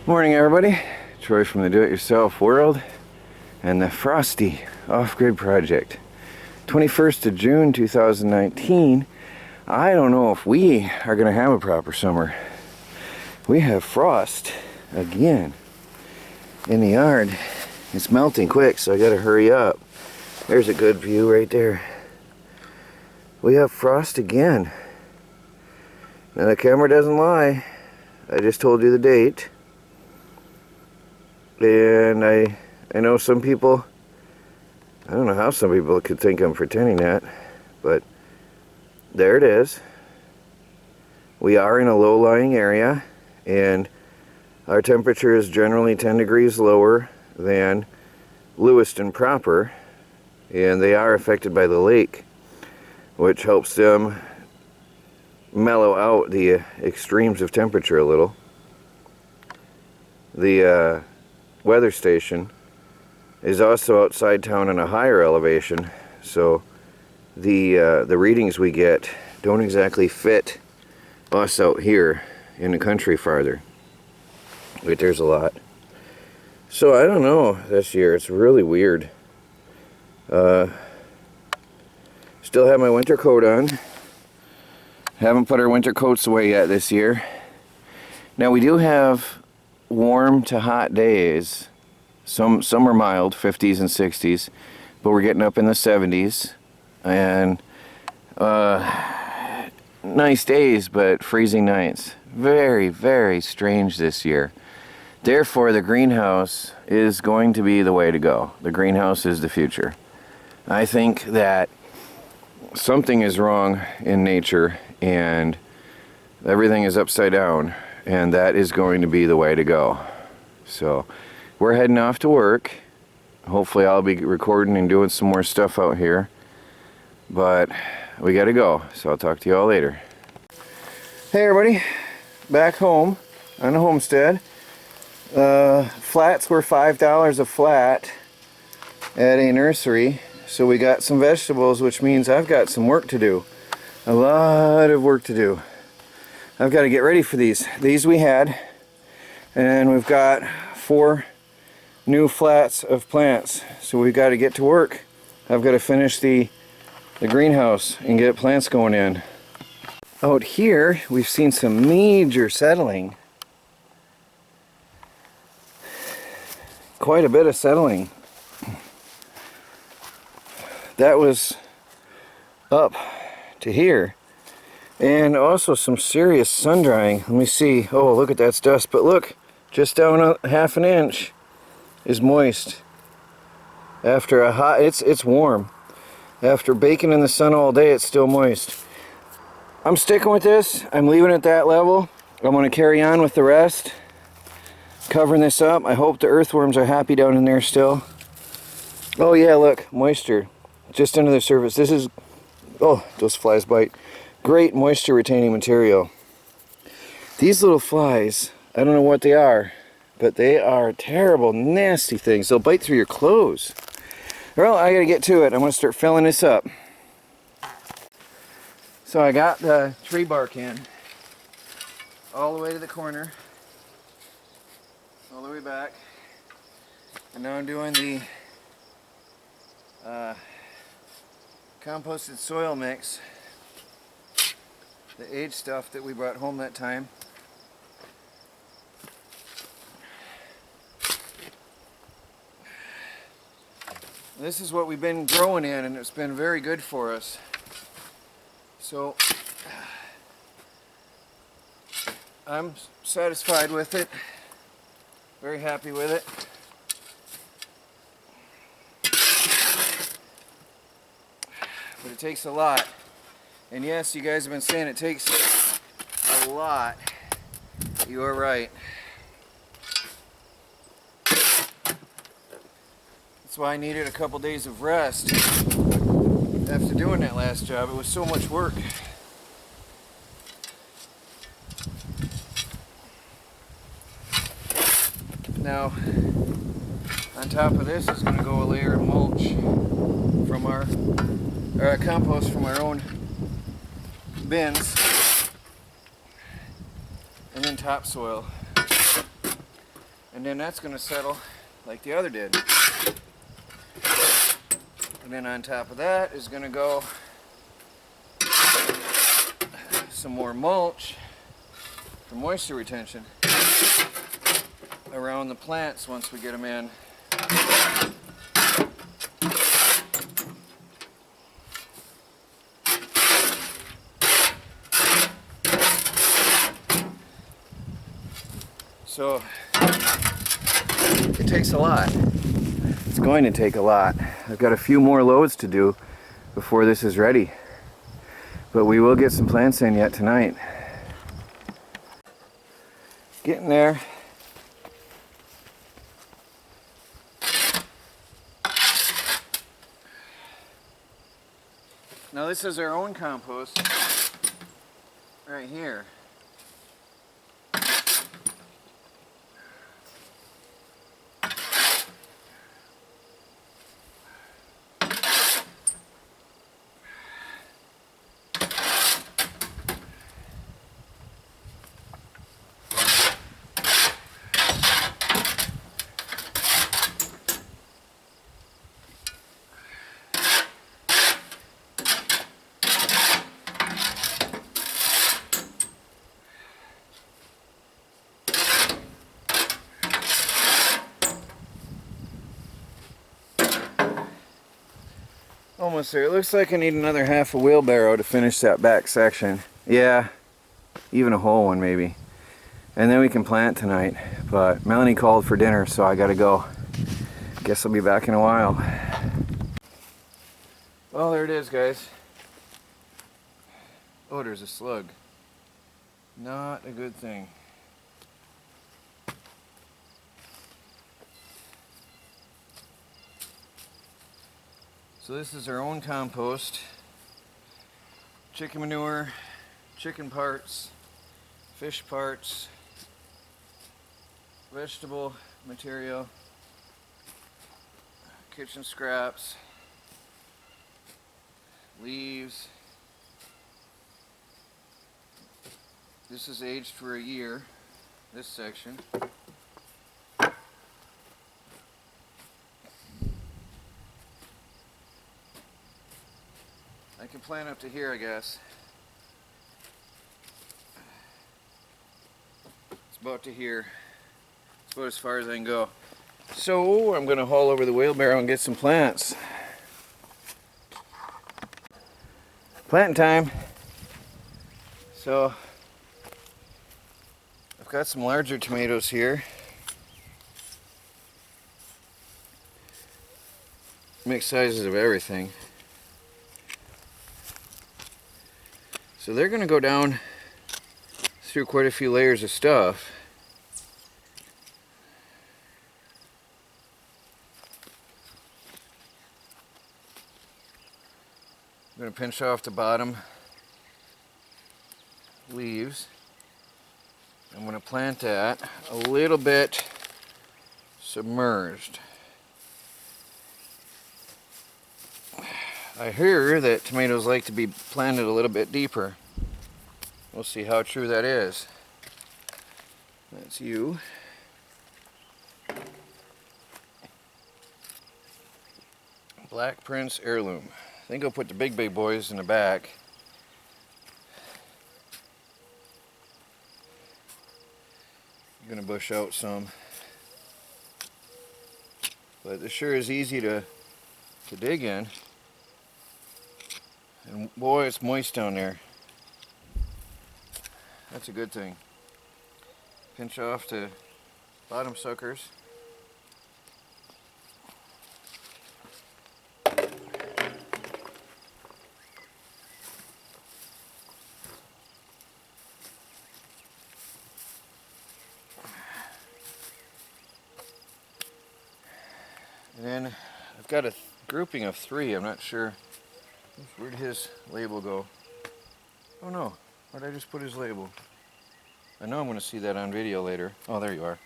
Morning everybody, Troy from the Do-It-Yourself World and the Frosty Off-Grid Project. 21st of June 2019. I don't know if we are going to have a proper summer. We have frost again in the yard. It's melting quick, so I got to hurry up. There's a good view right there. We have frost again. Now the camera doesn't lie. I just told you the date. And I know some people, I don't know how some people could think I'm pretending that, but there it is. We are in a low-lying area, and our temperature is generally 10 degrees lower than Lewiston proper, and they are affected by the lake, which helps them mellow out the extremes of temperature a little. The weather station is also outside town in a higher elevation, so the readings we get don't exactly fit us out here in the country farther. Wait, there's a lot. So I don't know this year. It's really weird. Still have my winter coat on. Haven't put our winter coats away yet this year. Now we do have warm to hot days. Some are mild, 50s and 60s, but we're getting up in the 70s, and nice days, but freezing nights. Very, very strange this year. Therefore, the greenhouse is going to be the way to go. The greenhouse is the future. I think that something is wrong in nature, and everything is upside down. And that is going to be the way to go. So we're heading off to work. Hopefully I'll be recording and doing some more stuff out here. But we gotta go. So I'll talk to you all later. Hey everybody, back home on the homestead. Flats were $5 a flat at a nursery. So we got some vegetables, which means I've got some work to do. A lot of work to do. I've got to get ready for these. These we had, and we've got 4 new flats of plants. So we've got to get to work. I've got to finish the greenhouse and get plants going in. Out here, we've seen some major settling. Quite a bit of settling. That was up to here. And also some serious sun drying. Let me see. Oh, look at that dust. But look, just down a ½ an inch is moist. After a hot, it's warm. After baking in the sun all day, it's still moist. I'm sticking with this. I'm leaving it at that level. I'm going to carry on with the rest. Covering this up. I hope the earthworms are happy down in there still. Oh yeah, look, moisture. Just under the surface. This is, oh, those flies bite. Great moisture retaining material. These little flies, I don't know what they are, but they are terrible, nasty things. They'll bite through your clothes. Well, I gotta get to it. I'm gonna start filling this up. So I got the tree bark in all the way to the corner, all the way back, and now I'm doing the composted soil mix. The aged stuff that we brought home that time. This is what we've been growing in, and it's been very good for us. So I'm satisfied with it. Very happy with it. But it takes a lot. And yes, you guys have been saying it takes a lot. You are right. That's why I needed a couple days of rest after doing that last job. It was so much work. Now, on top of this is going to go a layer of mulch from our compost from our own bins, and then topsoil. And then that's going to settle like the other did. And then on top of that is going to go some more mulch for moisture retention around the plants once we get them in. So it takes a lot. It's going to take a lot. I've got a few more loads to do before this is ready. But we will get some plants in yet tonight. Getting there. Now this is our own compost right here. Almost there. It looks like I need another half a wheelbarrow to finish that back section. Yeah, even a whole one maybe. And then we can plant tonight. But Melanie called for dinner, so I gotta go. Guess I'll be back in a while. Well, there it is, guys. Oh, there's a slug. Not a good thing. So this is our own compost. Chicken manure, chicken parts, fish parts, vegetable material, kitchen scraps, leaves. This is aged for a year, this section. I can plant up to here, I guess. It's about to here. It's about as far as I can go. So I'm going to haul over the wheelbarrow and get some plants. Planting time. So I've got some larger tomatoes here. Mixed sizes of everything. So they're going to go down through quite a few layers of stuff. I'm going to pinch off the bottom leaves. I'm going to plant that a little bit submerged. I hear that tomatoes like to be planted a little bit deeper. We'll see how true that is. That's you. Black Prince Heirloom. I think I'll put the big boys in the back. I'm going to bush out some. But this sure is easy to dig in. And boy, it's moist down there. That's a good thing. Pinch off the bottom suckers. And then I've got a grouping of 3. I'm not sure. Where did his label go? Oh no, where did I just put his label? I know I'm going to see that on video later. Oh, there you are.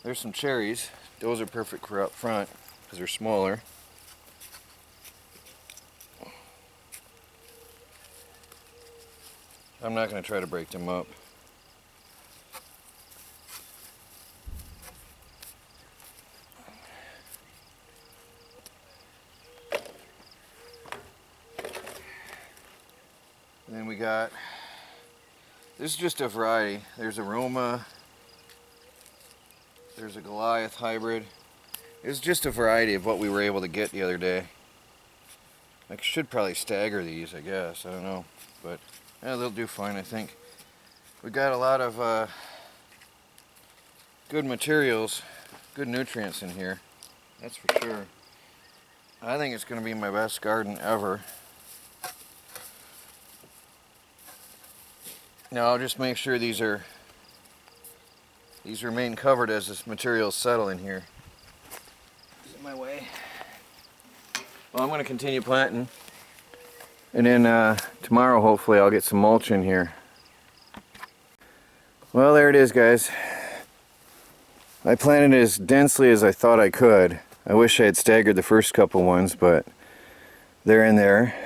There's some cherries. Those are perfect for up front because they're smaller. I'm not going to try to break them up. And then we got, this is just a variety. There's a Roma, there's a Goliath hybrid. It's just a variety of what we were able to get the other day. I should probably stagger these, I guess. I don't know. But yeah, they'll do fine, I think. We got a lot of good materials, good nutrients in here. That's for sure. I think it's going to be my best garden ever. Now I'll just make sure these remain covered as this materials settle in here. Is it my way? Well, I'm going to continue planting, and then tomorrow hopefully I'll get some mulch in here. Well, there it is, guys. I planted as densely as I thought I could. I wish I had staggered the first couple ones, but they're in there.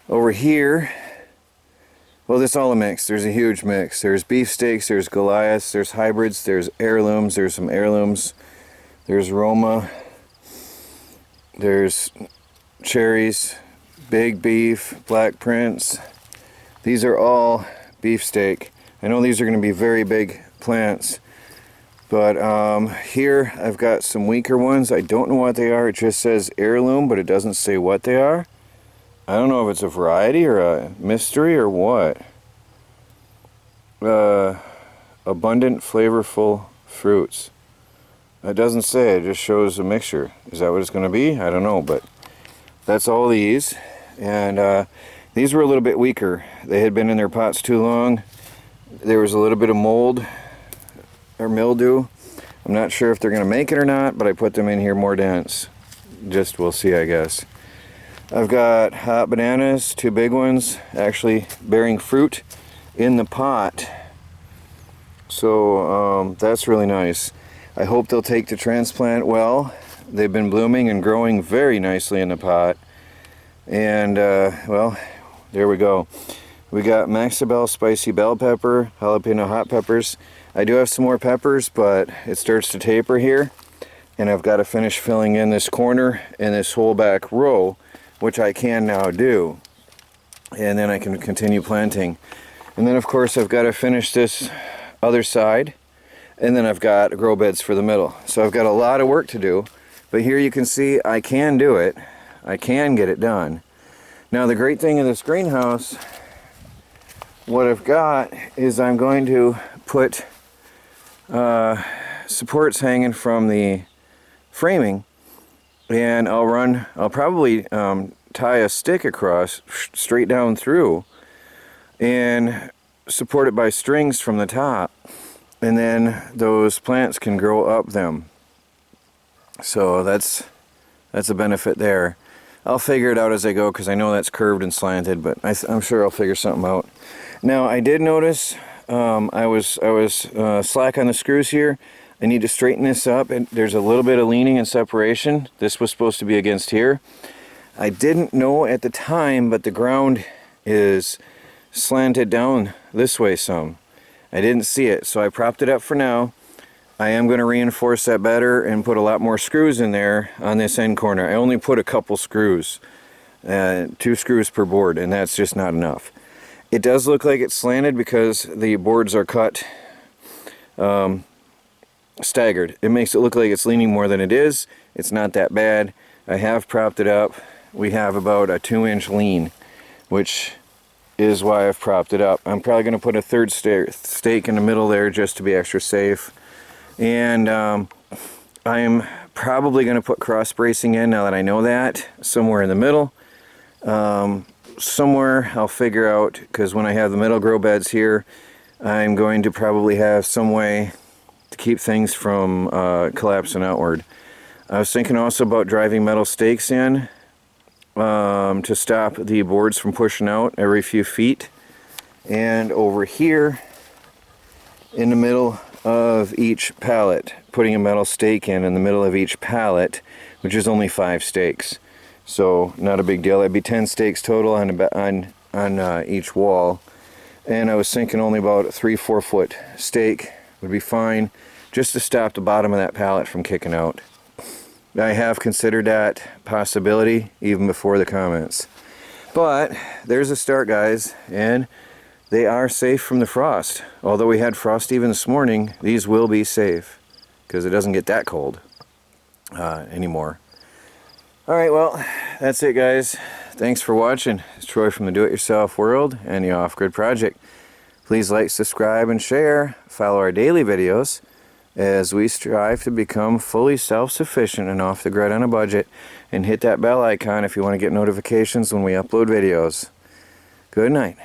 Over here, well, it's all a mix. There's a huge mix. There's beefsteaks, there's Goliaths, there's hybrids, there's heirlooms, there's some heirlooms, there's Roma, there's cherries, big beef, black prince. These are all beefsteak. I know these are going to be very big plants, but here I've got some weaker ones. I don't know what they are. It just says heirloom, but it doesn't say what they are. I don't know if it's a variety or a mystery or what. Abundant, flavorful fruits. It doesn't say, it just shows a mixture. Is that what it's going to be? I don't know, but that's all these. And these were a little bit weaker. They had been in their pots too long. There was a little bit of mold or mildew. I'm not sure if they're going to make it or not, but I put them in here more dense. Just we'll see, I guess. I've got hot bananas, 2 big ones, actually bearing fruit in the pot. So that's really nice. I hope they'll take the transplant well. They've been blooming and growing very nicely in the pot. And well, there we go. We got Maxibel spicy bell pepper, jalapeno hot peppers. I do have some more peppers, but it starts to taper here. And I've got to finish filling in this corner and this whole back row, which I can now do. And then I can continue planting. And then of course I've got to finish this other side. And then I've got grow beds for the middle. So I've got a lot of work to do. But here you can see I can do it. I can get it done. Now the great thing in this greenhouse, what I've got is I'm going to put supports hanging from the framing, and I'll probably tie a stick across straight down through and support it by strings from the top, and then those plants can grow up them. So that's a benefit there. I'll figure it out as I go, because I know that's curved and slanted, but I'm sure I'll figure something out. Now I did notice I was slack on the screws here. I need to straighten this up, and there's a little bit of leaning and separation. This was supposed to be against here. I didn't know at the time, but the ground is slanted down this way some. I didn't see it, so I propped it up for now. I am going to reinforce that better and put a lot more screws in there on this end corner. I only put a couple screws, 2 screws per board, and that's just not enough. It does look like it's slanted because the boards are cut staggered. It makes it look like it's leaning more than it is. It's not that bad. I have propped it up. We have about a 2-inch lean, which is why I've propped it up. I'm probably going to put a third stake in the middle there just to be extra safe. And I'm probably going to put cross bracing in now that I know that, somewhere in the middle. Somewhere I'll figure out, because when I have the middle grow beds here, I'm going to probably have some way to keep things from collapsing outward. I was thinking also about driving metal stakes in to stop the boards from pushing out every few feet. And over here in the middle of each pallet, putting a metal stake in the middle of each pallet, which is only 5 stakes. So not a big deal. It'd be 10 stakes total on on each wall, and I was thinking only about a 3-4 foot stake would be fine, just to stop the bottom of that pallet from kicking out. I have considered that possibility even before the comments. But there's a start, guys, and they are safe from the frost. Although we had frost even this morning, these will be safe because it doesn't get that cold anymore. Alright, well, that's it, guys. Thanks for watching. It's Troy from the Do-It-Yourself World and the Off-Grid Project. Please like, subscribe, and share. Follow our daily videos as we strive to become fully self-sufficient and off the grid on a budget, and hit that bell icon if you want to get notifications when we upload videos. Good night.